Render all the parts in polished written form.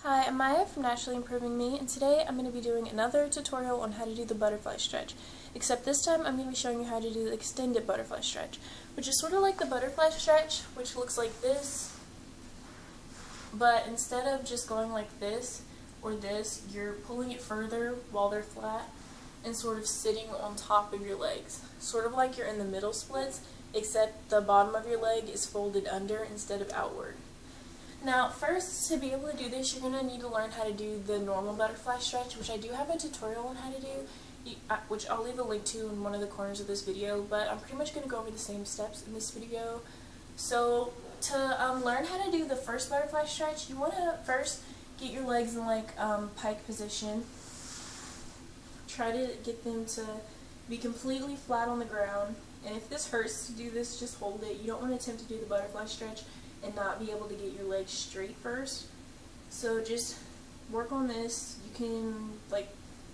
Hi, I'm Maya from Naturally Improving Me, and today I'm going to be doing another tutorial on how to do the butterfly stretch. Except this time I'm going to be showing you how to do the extended butterfly stretch, which is sort of like the butterfly stretch, which looks like this, but instead of just going like this or this, you're pulling it further while they're flat and sort of sitting on top of your legs. Sort of like you're in the middle splits, except the bottom of your leg is folded under instead of outward. Now, first, to be able to do this, you're going to need to learn how to do the normal butterfly stretch, which I do have a tutorial on how to do, which I'll leave a link to in one of the corners of this video, but I'm pretty much going to go over the same steps in this video. So, to learn how to do the first butterfly stretch, you want to first get your legs in like pike position. Try to get them to be completely flat on the ground, and if this hurts to do this, just hold it. You don't want to attempt to do the butterfly stretch and not be able to get your legs straight first. So just work on this. You can like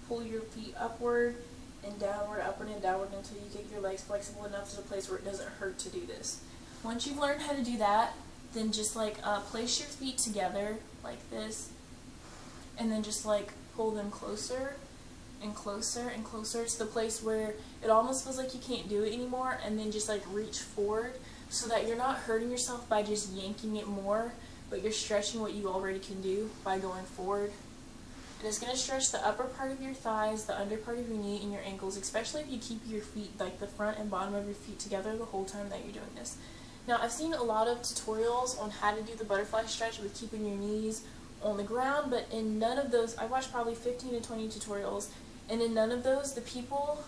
pull your feet upward and downward until you get your legs flexible enough to the place where it doesn't hurt to do this. Once you've learned how to do that, then just like place your feet together like this, and then just like pull them closer and closer and closer to the place where it almost feels like you can't do it anymore, and then just like reach forward so that you're not hurting yourself by just yanking it more, but you're stretching what you already can do by going forward. And it's going to stretch the upper part of your thighs, the under part of your knee, and your ankles, especially if you keep your feet, like the front and bottom of your feet together the whole time that you're doing this. Now, I've seen a lot of tutorials on how to do the butterfly stretch with keeping your knees on the ground, but in none of those, I watched probably 15 to 20 tutorials, and in none of those, the people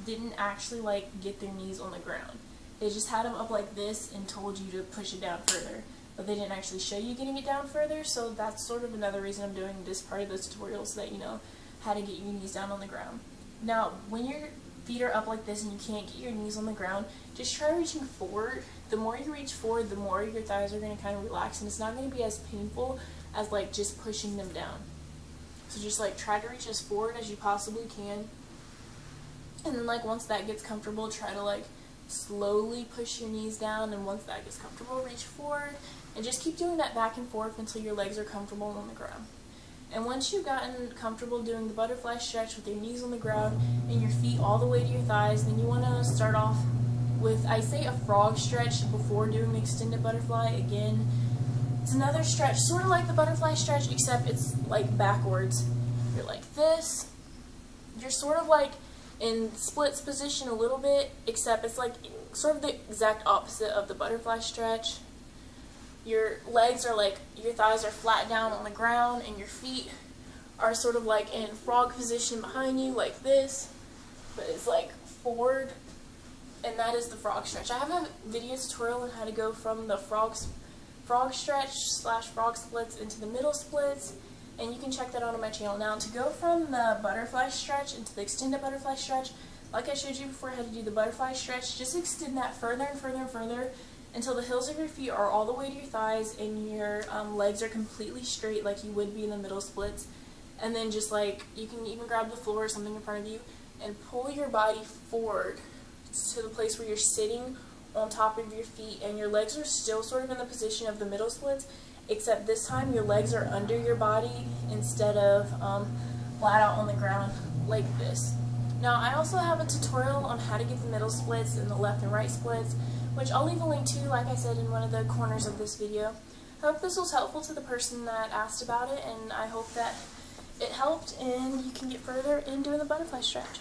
didn't actually like get their knees on the ground. They just had them up like this and told you to push it down further, but they didn't actually show you getting it down further, so that's sort of another reason I'm doing this part of the tutorial, so that you know how to get your knees down on the ground. Now, when your feet are up like this and you can't get your knees on the ground, just try reaching forward. The more you reach forward, the more your thighs are going to kind of relax, and it's not going to be as painful as like just pushing them down. So just like try to reach as forward as you possibly can, and then like once that gets comfortable, try to like slowly push your knees down, and once that gets comfortable, reach forward, and just keep doing that back and forth until your legs are comfortable on the ground. And once you've gotten comfortable doing the butterfly stretch with your knees on the ground and your feet all the way to your thighs, then you want to start off with, I say, a frog stretch before doing the extended butterfly. Again, it's another stretch, sort of like the butterfly stretch, except it's like backwards. You're like this. You're sort of like in splits position a little bit, except it's like sort of the exact opposite of the butterfly stretch. Your legs are like, your thighs are flat down on the ground, and your feet are sort of like in frog position behind you like this, but it's like forward, and that is the frog stretch. I have a video tutorial on how to go from the frog stretch / frog splits into the middle splits, and you can check that out on my channel. Now, to go from the butterfly stretch into the extended butterfly stretch, like I showed you before how to do the butterfly stretch, just extend that further and further and further until the heels of your feet are all the way to your thighs and your legs are completely straight like you would be in the middle splits. And then just like, you can even grab the floor or something in front of you and pull your body forward to the place where you're sitting on top of your feet, and your legs are still sort of in the position of the middle splits, except this time your legs are under your body instead of flat out on the ground like this. Now, I also have a tutorial on how to get the middle splits and the left and right splits, which I'll leave a link to, like I said, in one of the corners of this video. I hope this was helpful to the person that asked about it, and I hope that it helped and you can get further in doing the butterfly stretch.